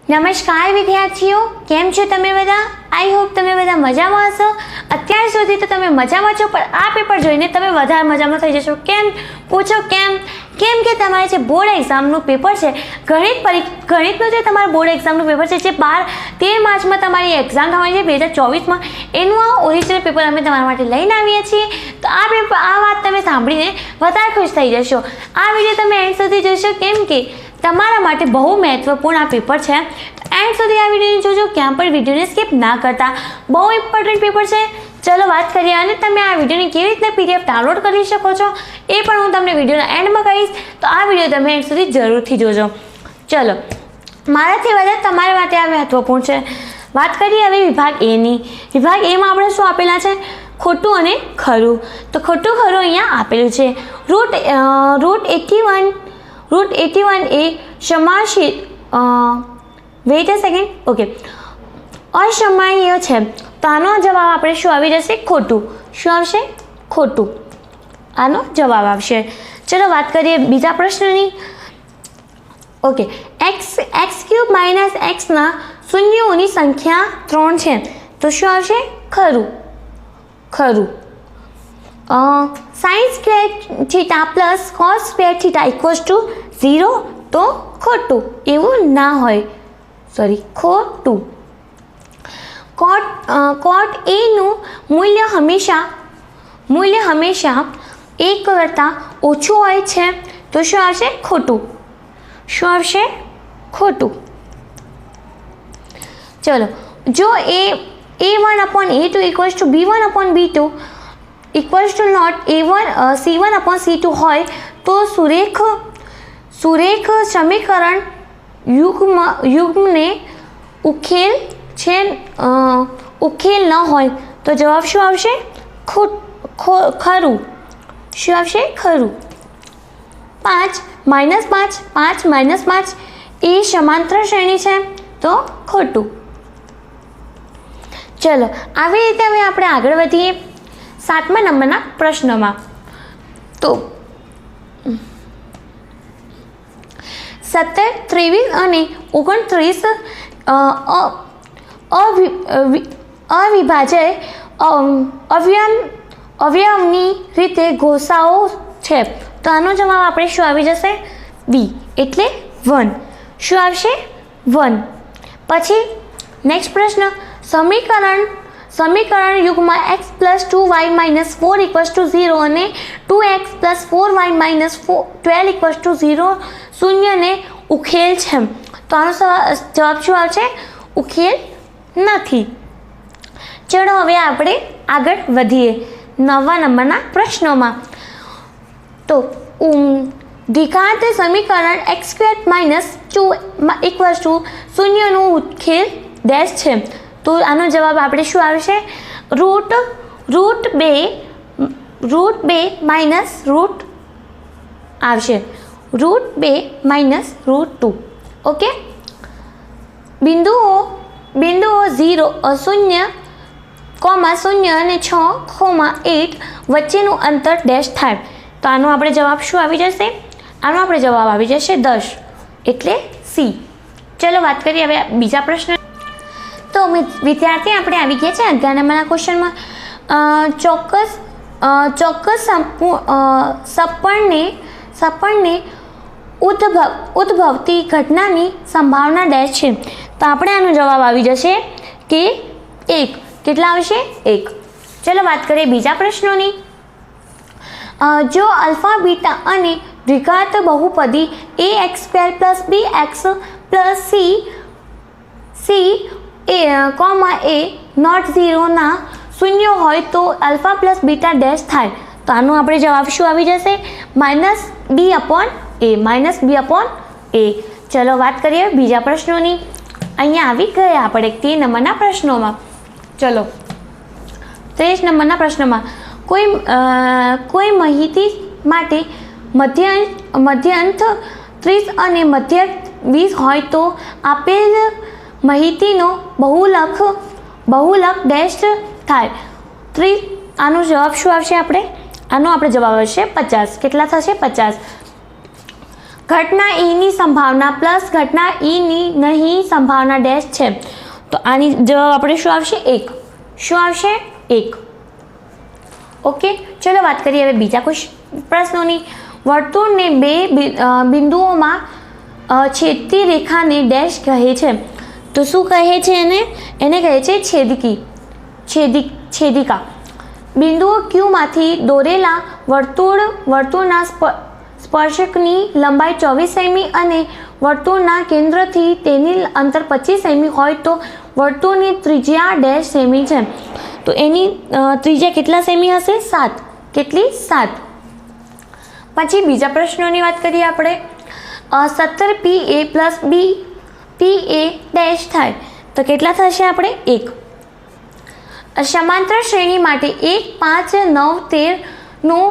નમસ્કાર વિદ્યાર્થીઓ, કેમ છો તમે બધા? આઈ હોપ તમે બધા મજામાં હશો. અત્યાર સુધી તો તમે મજામાં છો, પણ આ પેપર જોઈને તમે વધારે મજામાં થઈ જશો. કેમ પૂછો? કેમ કે તમારે જે બોર્ડ એક્ઝામનું પેપર છે, ગણિતનું જે તમારું બોર્ડ એક્ઝામનું પેપર છે, જે 13 માર્ચમાં તમારી એક્ઝામ થવાની છે 2024માં, એનું આ ઓરિજિનલ પેપર અમે તમારા માટે લઈને આવીએ છીએ. તો આ વાત તમે સાંભળીને વધારે ખુશ થઈ જશો. આ વિડીયો તમે એન્ડ સુધી જોશો, કેમ કે તમારા માટે બહુ મહત્વપૂર્ણ આ પેપર છે. એન્ડ સુધી આ વિડીયોને જોજો, ક્યાં પણ વિડીયોને સ્કીપ ના કરતા. બહુ ઇમ્પોર્ટન્ટ પેપર છે. ચલો વાત કરીએ. અને તમે આ વિડીયોની કેવી રીતના PDF ડાઉનલોડ કરી શકો છો એ પણ હું તમને વિડીયોના એન્ડમાં કહીશ. તો આ વિડીયો તમે એન્ડ સુધી જરૂરથી જોજો. ચલો, મારાથી વધારે તમારા માટે આ મહત્વપૂર્ણ છે. વાત કરીએ હવે વિભાગ એની. વિભાગ એમાં આપણે શું આપેલા છે? ખોટું અને ખરું. તો ખોટું ખરું અહીંયા આપેલું છે. રૂટ 81 એ સમાસિત વેઇટ અ સેકન્ડ. ઓકે, અસમાન્ય છે. તો આનો જવાબ આપણે શું આવી જશે? ખોટું. શું આવશે? ખોટું. આનો જવાબ આવશે. ચલો વાત કરીએ બીજા પ્રશ્નની. ઓકે, એક્સ ક્યુબ માઇનસ એક્સના શૂન્યોની સંખ્યા 3 છે. તો શું આવશે? ખરું. Sine square theta plus cos square theta equals to 0. તો ખોટું. એવું ના હોય, સોરી, ખોટું. કોટ એનું મૂલ્ય હંમેશા 1 કરતાં ઓછું હોય છે. તો શું આવશે? ખોટું. શું આવશે? ખોટું. ચલો, જો A1/A2 equals to B1/B2 equals to not C1/C2 હોય તો સુરેખ સમીકરણ યુગ્મને ઉકેલ ન હોય. તો જવાબ શું આવશે? ખરું. શું આવશે? ખરું. 5 -5 એ સમાંતર શ્રેણી છે. તો ખોટું. ચલો, આવી રીતે હવે આપણે આગળ વધીએ 7મા નંબરના પ્રશ્નમાં. તો 17, 23 અને 29 અવિભાજ્ય અવયવની રીતે ઘોષાઓ છે. તો આનો જવાબ આપણે શું આવી જશે? બી, એટલે 1. શું આવશે? 1. પછી નેક્સ્ટ પ્રશ્ન. સમીકરણ યુગમાં x + 2y - 4 ઇક્વલ્સ ટુ 0 અને 2x + 4y - 12 ઇક્વલ્સ ટુ 0 શૂન્યને ઉકેલ છે. તો આનો જવાબ શું આવશે? ઉકેલ નથી. ચલો, હવે આપણે આગળ વધીએ 9મા નંબરના પ્રશ્નોમાં. તો દ્વિઘાત સમીકરણ x² - 2 ઇક્વલ્સ ટુ 0નું ઉકેલ ડેશ છે. તો આનો જવાબ આપણે શું આવશે? રૂટ 2 આવશે. Route 2 - route 2. ઓકે, બિંદુઓ 0, 0, અને 6,8 વચ્ચેનું અંતર ડેશ થાય. તો આનો આપણે જવાબ શું આવી જશે? આનો આપણે જવાબ આવી જશે 10, એટલે સી. ચલો વાત કરીએ હવે બીજા પ્રશ્ન. તો વિદ્યાર્થી, આપણે આવી ગયા છે 11 નંબરના ક્વેશ્ચનમાં. ચોક્કસ સપણને ઉદ્ભવતી ઘટનાની સંભાવના ડેશ છે. તો આપણે આનો જવાબ આવી જશે કે 1. કેટલા આવશે? 1. ચલો વાત કરીએ બીજા પ્રશ્નોની. જો આલ્ફા, બીટા અને દ્વિઘાત બહુપદી ax² + bx + c a not 0 ના શૂન્ય હોય તો આલ્ફા + બીટા ડેશ થાય. તો આનો આપણે જવાબ શું આવી જશે? -b/a. ચલો વાત કરીએ બીજા પ્રશ્નોની. અહીંયા આવી ગયા આપણે 3 નંબરના પ્રશ્નોમાં. ચલો, 23 નંબરના પ્રશ્નમાં. કોઈ માહિતી માટે મધ્યાંક 30 અને મધ્યક 20 હોય તો આપેલ માહિતીનો બહુલક ડેશ થાય. 30. આનો જવાબ શું આવશે? આનો આપણે જવાબ આવશે 50. કેટલા થશે? 50. ઘટના ઈની સંભાવના પ્લસ ઘટના ઈની નહીં સંભાવના ડેશ છે, તો આની જવાબ આપણે શું આવશે? 1. શું આવશે? 1. ઓકે, ચલો વાત કરીએ હવે બીજા પ્રશ્નોની. વર્તુળને બે બિંદુઓમાં છેદતી રેખાને ડેશ કહે છે, તો શું કહે છે એને કહે છે છેદિકા. બિંદુઓ ક્યુમાંથી દોરેલા વર્તુળના સ્પર્શકની લંબાઈ 24 સેમી અને વર્તુળના કેન્દ્રથી તેની અંતર 25 સેમી હોય તો વર્તુળની ત્રિજ્યા ડેશ સેમી છે, તો એની ત્રિજ્યા કેટલા સેમી હશે? 7. કેટલી? 7. પછી બીજા પ્રશ્નોની વાત કરીએ આપણે. 17 PA પ્લસ PA ડેશ થાય તો કેટલા થશે આપણે? 1. સમાંતર શ્રેણી માટે 1, 5, 9, 13નું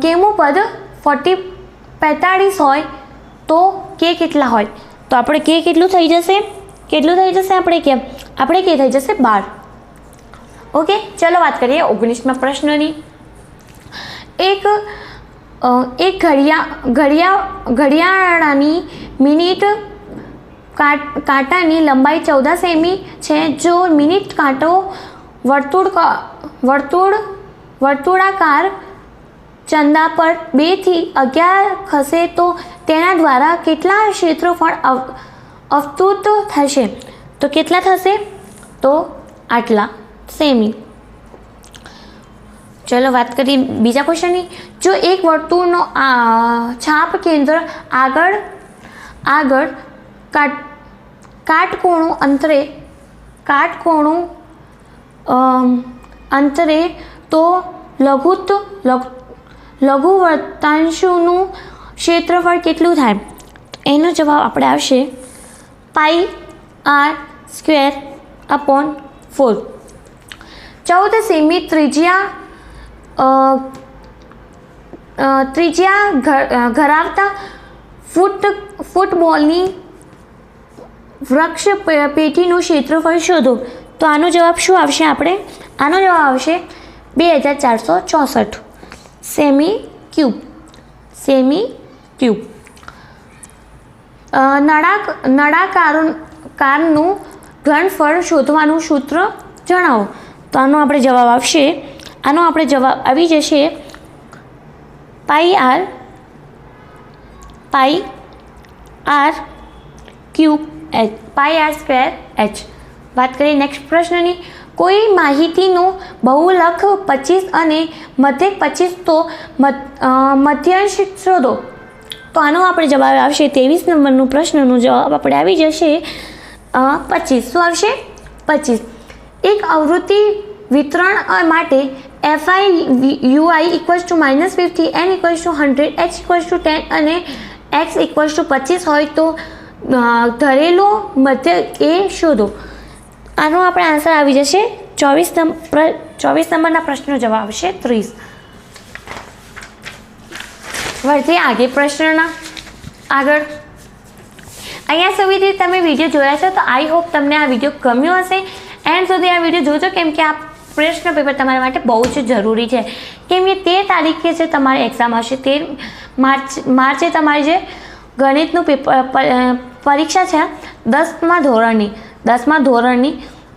કેમું પદ 45 હોય તો કે કેટલા હોય? તો આપણે કે કેટલું થઈ જશે? આપણે કે થઈ જશે 12. ઓકે, ચલો વાત કરીએ 19મા પ્રશ્નની. એક ઘડિયાળની મિનિટ કાંટાની લંબાઈ 14 સેમી છે. જો મિનિટ કાંટો વર્તુળાકાર ચંદા પર 2 થી 11 ખસે તો તેના દ્વારા કેટલા ક્ષેત્રફળ અવતૂત થશે? તો કેટલા થશે? તો આટલા સેમી. ચલો વાત કરીએ બીજા ક્વેશ્ચનની. જો એક વર્તુળનો છાપ કેન્દ્ર આગળ કાટકોણું અંતરે તો લઘુવર્તાંશનું ક્ષેત્રફળ કેટલું થાય? એનો જવાબ આપણે આવશે πr²/4. 14 સેમી ત્રિજ્યા ધરાવતા ફૂટબોલની વૃક્ષ પેટીનું ક્ષેત્રફળ શોધો. તો આનો જવાબ શું આવશે? આનો જવાબ આવશે 2464 સેમી ક્યુબ. નળાકારનું ઘનફળ શોધવાનું સૂત્ર જણાવો. તો આનો આપણે જવાબ આવી જશે πr²h. વાત કરીએ નેક્સ્ટ પ્રશ્નની. કોઈ માહિતીનો બહુલક 25 અને મધ્યક 25 તો મધ્યાંશ શોધો. તો આનો આપણે જવાબ આવશે 23 નંબરનો પ્રશ્નનો જવાબ આપણે આવી જશે 25. શું આવશે? 25. એક આવૃત્તિ વિતરણ માટે FI UI = -50, N = 100, H = 10 અને X = 25 હોય તો ધરેલો મધ્ય એ શોધો. આનો આપણે આન્સર આવી જશે 24 નંબરના પ્રશ્નનો જવાબ આવશે 30. વધીએ પ્રશ્નના આગળ. અહીંયા સુધી તમે વિડીયો જોયા છો તો આઈ હોપ તમને આ વિડીયો ગમ્યો હશે. એન્ડ સુધી આ વિડીયો જોજો, કેમ કે આ પ્રશ્ન પેપર તમારા માટે બહુ જ જરૂરી છે. કેમ કે 13 તારીખે છે તમારી એક્ઝામ હશે. 13 માર્ચે તમારી જે ગણિતનું પરીક્ષા છે 10મા ધોરણની.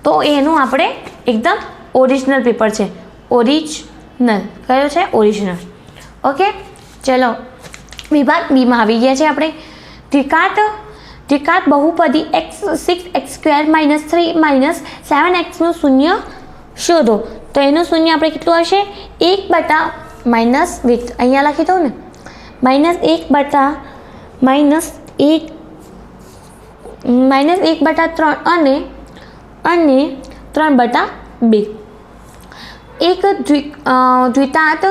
તો એનું આપણે એકદમ ઓરિજિનલ પેપર છે. ઓરિજિનલ કયો છે? ઓરિજિનલ. ઓકે, ચલો વિભાગ બીમાં આવી ગયા છે આપણે. દ્વિઘાત બહુપદી 6x² - 3 - 7xનું શૂન્ય શોધો. તો એનું શૂન્ય આપણે કેટલું હશે? 1/- અહીંયા લખી દઉં ને, -1/- -1/3 અને 3/2. એક દ્વિઘાત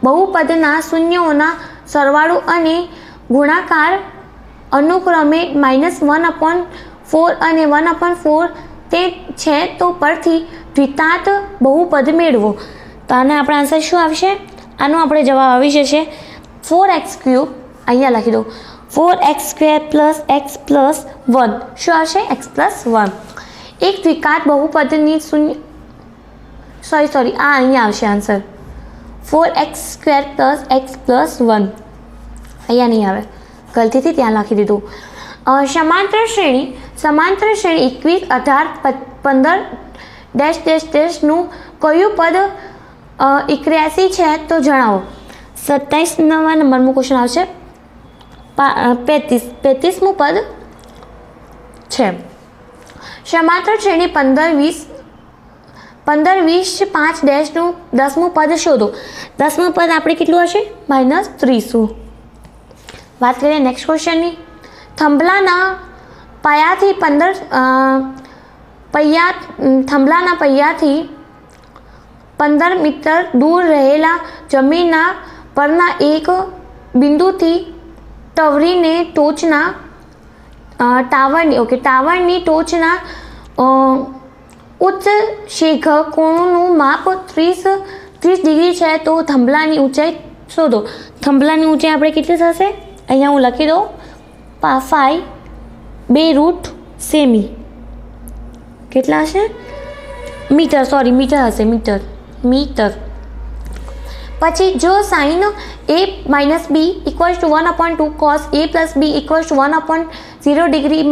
બહુપદના શૂન્યોના સરવાળો અને ગુણાકાર અનુક્રમે -1/4 અને 1/4 તે છે તો પરથી દ્વિઘાત બહુપદ મેળવો. તો આને આપણે આન્સર શું આવશે? આનો આપણે જવાબ આવી જશે 4x3. અહીંયા લખી દો 4x² + x + 1. શું આવશે? x + 1. એક દ્વિઘાત બહુપદની અહીંયા આવશે આન્સર 4x² + x + 1. અહીંયા નહીં આવે, ગલતીથી ત્યાં લખી દીધું. સમાંતર શ્રેણી 21, 18, 15 નું કયું પદ 81 છે તો જણાવો. 27 નંબરનું ક્વેશ્ચન આવશે. 35મું પદ છે. સમાંતર શ્રેણી 15, 20, 5 નું 10મું પદ શોધો. 10મું પદ આપણે કેટલું હશે? -30. વાત કરીએ નેક્સ્ટ ક્વેશ્ચનની. થંભલાના પૈયાથી 15 મીટર દૂર રહેલા જમીનના પરના એક બિંદુથી ટવરીને ટોચના ટાવરની ટોચના ઉચ્ચ શેખ કોણનું માપ 30 ડિગ્રી છે તો થંભલાની ઊંચાઈ શોધો. થંભલાની ઊંચાઈ આપણે કેટલી થશે? અહીંયા હું લખી દઉં 5/2 સેમી. કેટલા હશે? મીટર હશે, મીટર. પછી જો sin a - b = 1/2 cos a + b = 1/0 degree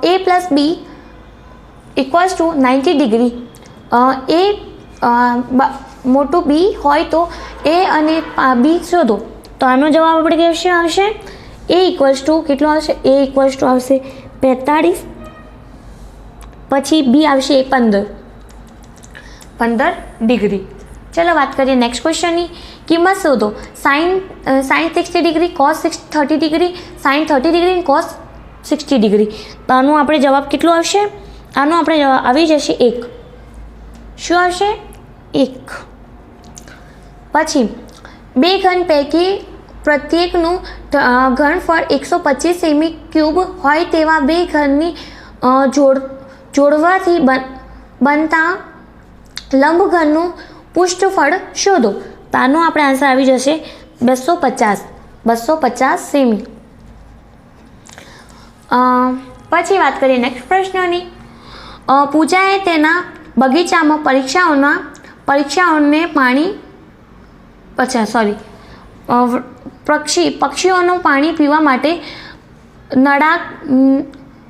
a + b = 90 degree મોટું b હોય તો a અને b શોધો. તો આનો જવાબ આપણે કેવો આવશે? a = કેટલો આવશે? a = આવશે 45. પછી b આવશે 15 ડિગ્રી. ચલો વાત કરીએ નેક્સ્ટ ક્વેશ્ચનની. કિંમત શોધો. sin 60 degree, cos 30 degree, sin 30 degree અને cos 60 ડિગ્રી. તો આનો આપણે જવાબ કેટલો આવશે? આનો આપણે જવાબ આવી જશે 1. શું આવશે? 1. પછી બે ઘન પૈકી પ્રત્યેકનું ઘનફળ 125 સેમી³ હોય તેવા બે ઘનની જોડવાથી બનતા લંબઘનનું પૃષ્ઠફળ શોધો. તો આનો આપણે આન્સર આવી જશે 250 સેમી. પછી વાત કરીએ નેક્સ્ટ પ્રશ્નની. પૂજાએ તેના બગીચામાં પક્ષીઓનું પાણી પીવા માટે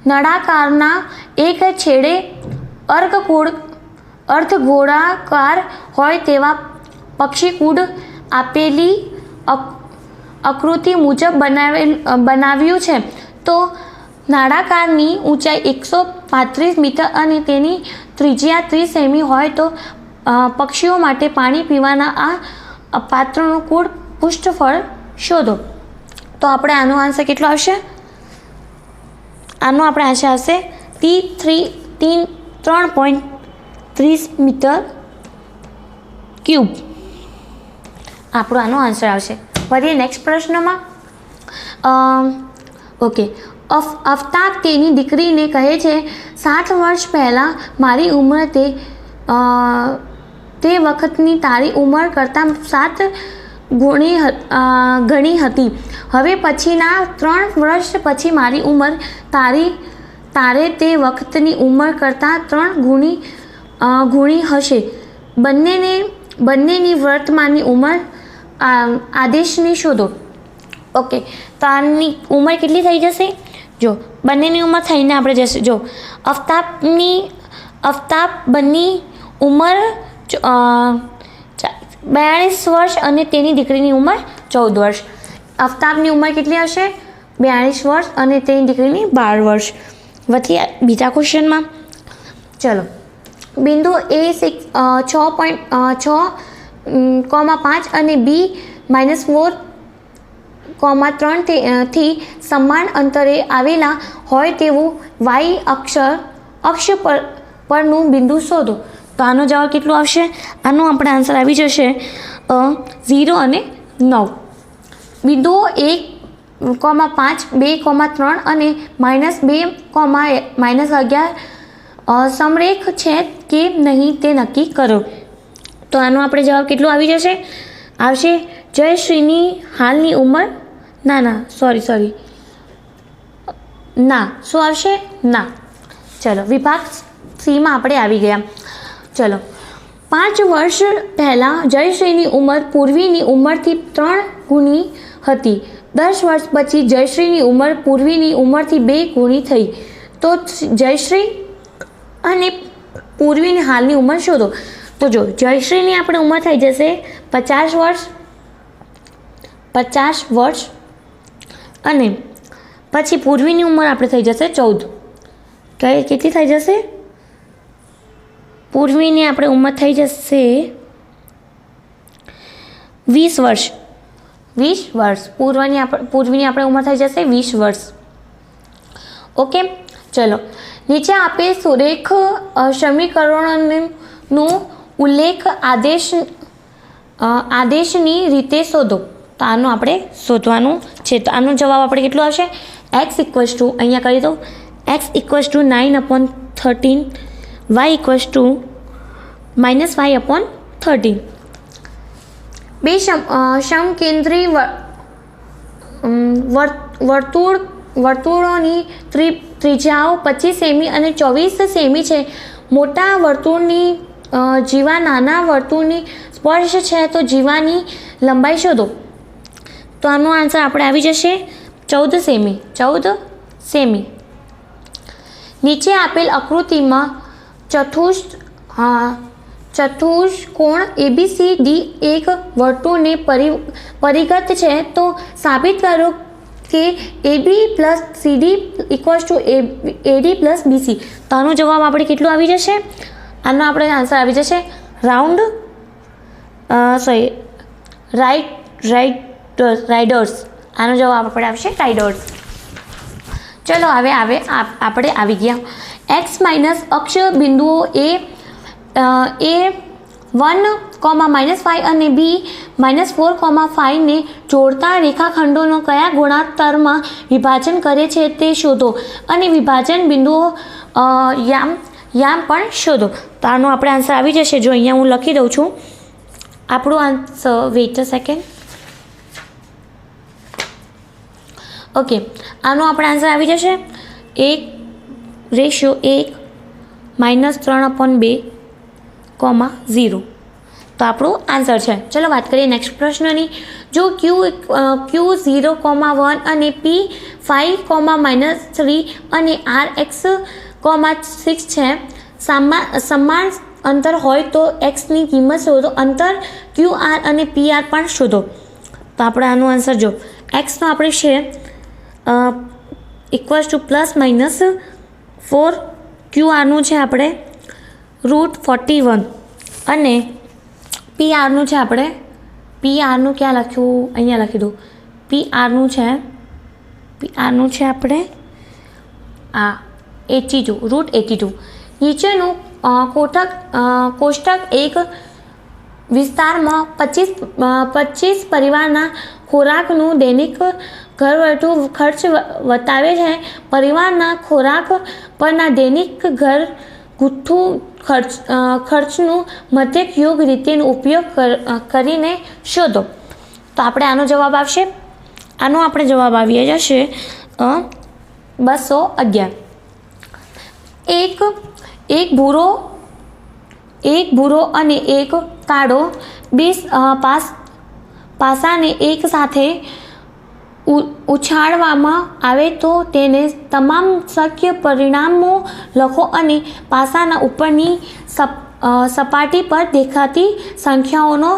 નળાકારના એક છેડે અર્ધગોળાકાર હોય તેવા પક્ષીકૂડ આપેલી આકૃતિ મુજબ બનાવ્યું છે. તો નળાકારની ઊંચાઈ 135 મીટર અને તેની ત્રિજ્યા 30 સેમી હોય તો પક્ષીઓ માટે પાણી પીવાના આ પાત્રનું કુલ પૃષ્ઠફળ શોધો. તો આપણે આનો આન્સર કેટલો આવશે? આનો આપણે આન્સર આવશે 3.30 મીટર³ આપણો આનો આન્સર આવશે. વધીએ નેક્સ્ટ પ્રશ્નમાં. ઓકે. આફતાબ તેની દીકરીને કહે છે 7 વર્ષ પહેલાં મારી ઉંમર તે વખતની તારી ઉંમર કરતાં 7 ઘણી હતી. હવે પછીના 3 વર્ષ પછી મારી ઉંમર તારે તે વખતની ઉંમર કરતાં 3 ગુણી હશે. બંનેની વર્તમાનની ઉંમર આદેશની શોધો. ઓકે. તો આની ઉંમર કેટલી થઈ જશે? જો બંનેની ઉંમર થઈને આપણે જશે. જો આફતાબની ઉંમર 42 વર્ષ અને તેની દીકરીની ઉંમર 14 વર્ષ. આફતાબની ઉંમર કેટલી હશે? 42 વર્ષ અને તેની દીકરીની 12 વર્ષ. વધી બીજા ક્વેશ્ચનમાં. ચલો. બિંદુ A 6.6,5 અને B -4,3 થી સમાન અંતરે આવેલા હોય તેવું y અક્ષ પરનું બિંદુ શોધો. તો આનો જવાબ કેટલો આવશે? આનો આપણે આન્સર આવી જશે 0 અને 9. બિંદુઓ 1,5, 2,3 અને -2,11 સમરેખ છે કે નહીં તે નક્કી કરો. તો આનો આપણે જવાબ કેટલો આવી જશે? આવશે જયશ્રીની હાલની ઉંમર સોરી ના. શું આવશે? ના. ચલો વિભાગ સીમાં આપણે આવી ગયા. ચલો. 5 વર્ષ પહેલાં જયશ્રીની ઉંમર પૂર્વીની ઉંમરથી 3 ગુણી હતી. 10 વર્ષ પછી જયશ્રીની ઉંમર પૂર્વીની ઉંમરથી 2 ગુણી થઈ. તો જયશ્રી અને પૂર્વીની હાલની ઉંમર શોધો. તો જો જયશ્રીની આપણે ઉંમર થઈ જશે 50 વર્ષ અને પછી પૂર્વીની ઉંમર આપણે થઈ જશે 14. કેટલી થઈ જશે? પૂર્વીની આપણે ઉંમર થઈ જશે 20 વર્ષ. 20 વર્ષ. પૂર્વીની આપણે ઉંમર થઈ જશે 20 વર્ષ. ઓકે, ચલો નીચે આપેલ સુરેખ સમીકરણોનો ઉલ્લેખ આદેશની રીતે શોધો. તો આનું આપણે શોધવાનું છે. તો આનો જવાબ આપણે કેટલો આવશે? x ઇક્વલ્સ ટુ, અહીંયા કરી દો, x equals to 9/13, y equals to -5/13. બે સમકેન્દ્રી વર્તુળોની ત્રિજ્યાઓ 25 સેમી અને 24 સેમી છે. મોટા વર્તુળની જીવા નાના વર્તુળની સ્પર્શ છે. તો જીવાની લંબાઈ શોધો. તો આનો આન્સર આપણે આવી જશે 14 સેમી. 14 સેમી. નીચે આપેલ આકૃતિમાં ચતુષ્કોણ ABCD એક વર્તુળને પરિગત છે. તો સાબિત કરો કે AB plus CD equals to AD plus BC. તો આનો જવાબ આપણે કેટલું આવી જશે? આનો આપણે આન્સર આવી જશે રાઉન્ડ રાઇડર્સ. આનો જવાબ આપણે આવશે રાઇડર્સ. ચલો હવે આપણે આવી ગયા x માઇનસ અક્ષ બિંદુઓ A 1,-5 અને B -4,5 ને જોડતા રેખાખંડોનો કયા ગુણોત્તરમાં વિભાજન કરે છે તે શોધો અને વિભાજન બિંદુઓ યામ પણ શોધો. તો આનો આપણે આન્સર આવી જશે. જો અહીંયા હું લખી દઉં છું આપણું answer. Wait a second. Okay, આનો આપણે આન્સર આવી જશે 1:1 -3/2, 0. તો આપણું આન્સર છે. ચલો વાત કરીએ નેક્સ્ટ પ્રશ્નની. જો Q 0,1 અને P 5,-3 અને R x 6 છે. સમાન અંતર હોય તો xની કિંમત શોધો. અંતર QR અને PR પણ શોધો. તો આપણે આનું આન્સર જો xનો આપણે છે ઇક્વલ્સ ટુ +-4. QRનું છે આપણે √41 અને PRનું છે આપણે PRનું ક્યાં લખ્યું? અહીંયા લખી દઉં. PRનું છે આપણે 82 √82. નીચેનું કોષ્ટક એક વિસ્તારમાં 25 પરિવારના ખોરાકનું દૈનિક ઘરવટુ ખર્ચ બતાવે છે. પરિવારના ખોરાક પરના દૈનિક ઘરગથ્થુ ખર્ચનું મધ્યક યોગ રીતેનો ઉપયોગ કરીને શોધો. તો આપણે આનો જવાબ આવશે. આનો આપણે જવાબ આવી જશે 211. એક ભૂરો અને એક કાળો બે પાસાને એક સાથે ઉછાળવામાં આવે તો તેને તમામ શક્ય પરિણામો લખો અને પાસાના ઉપરની સપાટી પર દેખાતી સંખ્યાઓનો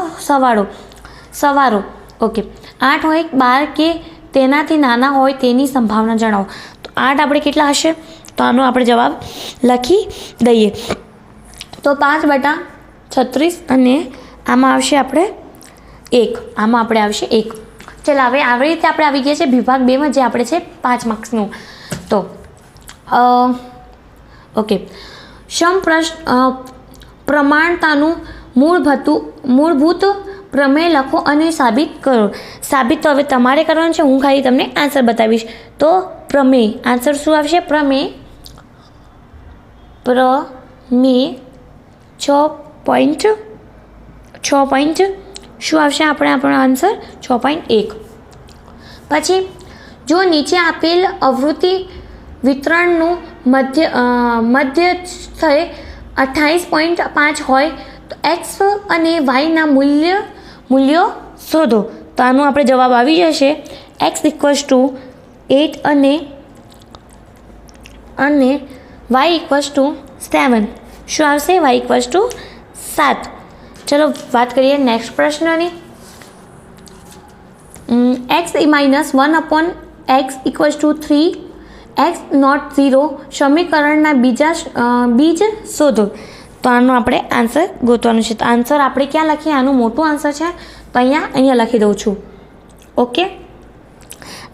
સવારો. ઓકે, 8 હોય, 12 કે તેનાથી નાના હોય તેની સંભાવના જણાવો. તો 8 આપણે કેટલા હશે? તો આનો આપણે જવાબ લખી દઈએ. તો 5/36 અને આમાં આવશે આપણે 1. આમાં આપણે આવશે 1. ચાલો હવે આવી રીતે આપણે આવી ગયા છે વિભાગ 2માં, જે આપણે છે 5 માર્ક્સનું. તો ઓકે, પ્રમાણતાનું મૂળભૂત પ્રમેય લખો અને સાબિત કરો. સાબિત તો હવે તમારે કરવાનું છે, હું ખાલી તમને આન્સર બતાવીશ. તો પ્રમેય, આન્સર શું આવશે? પ્રમેય 6. શું આવશે આપણો આન્સર? 6.1. પછી જો નીચે આપેલ આવૃત્તિ વિતરણનું મધ્ય 28.5 હોય તો x અને y ના મૂલ્યો શોધો. તો આનો આપણે જવાબ આવી જશે x = 8 અને y = 7. શું આવશે? y = 7. ચલો વાત કરીએ નેક્સ્ટ પ્રશ્નની. x - 1/x = 3, x ≠ 0 સમીકરણના બીજ શોધો. તો આનો આપણે આન્સર ગોતવાનું છે. તો આન્સર આપણે ક્યાં લખીએ? આનું મોટું આન્સર છે તો અહીંયા લખી દઉં છું. ઓકે,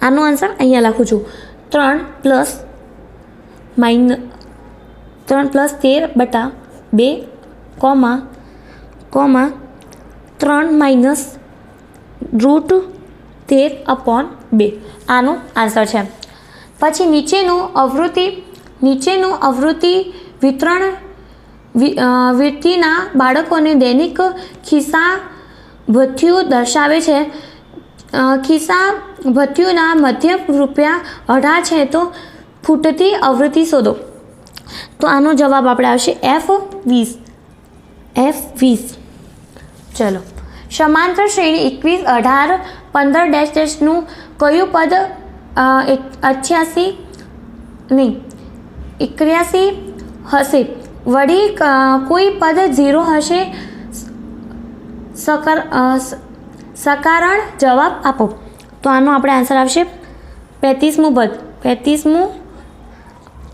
આનો આન્સર અહીંયા લખું છું. 3 + 13/2, 3 - √13/2 આનો આન્સર છે. પછી નીચેનું આવૃત્તિ વિતરણ વ્યક્તિના બાળકોને દૈનિક ખિસ્સા ભથ્થું દર્શાવે છે. ખિસ્સા ભથ્થુના મધ્ય ₹18 છે. તો ફૂટતી આવૃત્તિ શોધો. તો આનો જવાબ આપણે આવશે F20. ચલો, સમાંતર શ્રેણી 21, 18, 15 નું કયું પદ 81 હશે? વળી કોઈ પદ 0 હશે? સકારણ જવાબ આપો. તો આનો આપણે આન્સર આવશે 35મું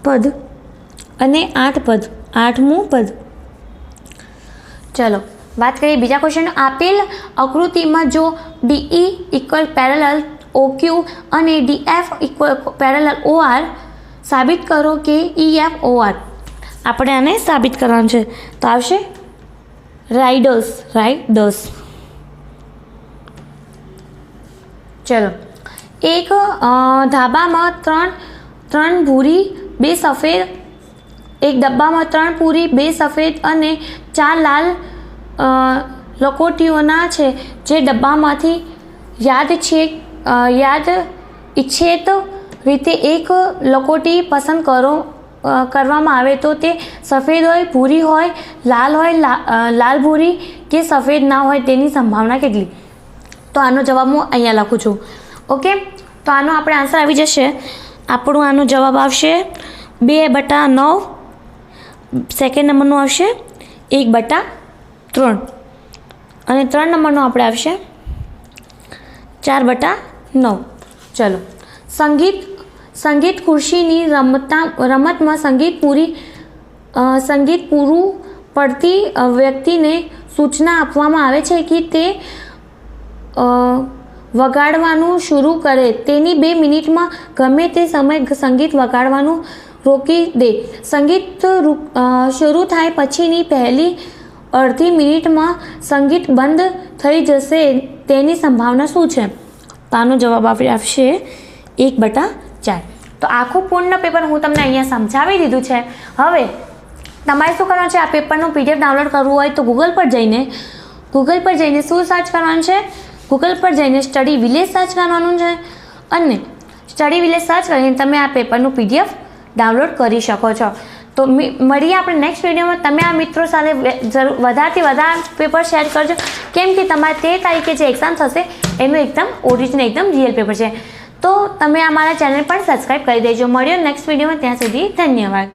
પદ અને 8મું પદ. ચલો વાત કરીએ બીજા ક્વેશ્ચન. આપેલ આકૃતિમાં જો DE = પેરેલલ OQ અને DF = પેરેલલ OR સાબિત કરો કે EF OR. આપણે આને સાબિત કરવાનું છે. તો આવશે રાઇડર્સ. ચલો, એક ધાબામાં ત્રણ ભૂરી, 2 સફેદ, એક ડબ્બામાં 3 પૂરી, 2 સફેદ અને 4 લાલ લકોટીઓના છે. જે ડબ્બામાંથી યાદ ઇચ્છિત રીતે એક લકોટી પસંદ કરવામાં આવે તો તે સફેદ હોય, ભૂરી હોય, લાલ ભૂરી કે સફેદ ના હોય તેની સંભાવના કેટલી? તો આનો જવાબ હું અહીંયા લખું છું. ઓકે, તો આનો આપણે આન્સર આવી જશે. આનો જવાબ આવશે 2/9. સેકન્ડ નંબરનો આવશે 1/3 અને 3 નંબરનો આપણે આવશે 4/9. ચલો, સંગીત ખુરશીની રમતમાં સંગીત પૂરું પડતી વ્યક્તિને સૂચના આપવામાં આવે છે કે તે વગાડવાનું શરૂ કરે. તેની 2 મિનિટમાં ગમે તે સમય સંગીત વગાડવાનું રોકી દે. સંગીત શરૂ થાય પછીની પહેલી અડધી મિનિટમાં સંગીત બંધ થઈ જશે તેની સંભાવના શું છે? તો આનો જવાબ આવશે 1/4. તો આખું પૂર્ણ પેપર હું તમને અહીંયા સમજાવી દીધું છે. હવે તમારે શું કરવાનું છે? આ પેપરનું PDF ડાઉનલોડ કરવું હોય તો ગૂગલ પર જઈને શું સર્ચ કરવાનું છે? ગૂગલ પર જઈને સ્ટડી વિલેજ સર્ચ કરવાનું છે અને સ્ટડી વિલેજ સર્ચ કરીને તમે આ પેપરનું PDF ડાઉનલોડ કરી શકો છો. તો મળીએ આપણે નેક્સ્ટ વિડીયોમાં. તમે આ મિત્રો સાથે વધારેથી વધારે પેપર શેર કરજો, કેમ કે તમારે તે તારીખે જે એક્ઝામ થશે એનું એકદમ ઓરિજિનલ, એકદમ રિયલ પેપર છે. તો તમે અમારા ચેનલ પણ સબસ્ક્રાઈબ કરી દેજો. મળ્યો નેક્સ્ટ વિડીયોમાં. ત્યાં સુધી ધન્યવાદ.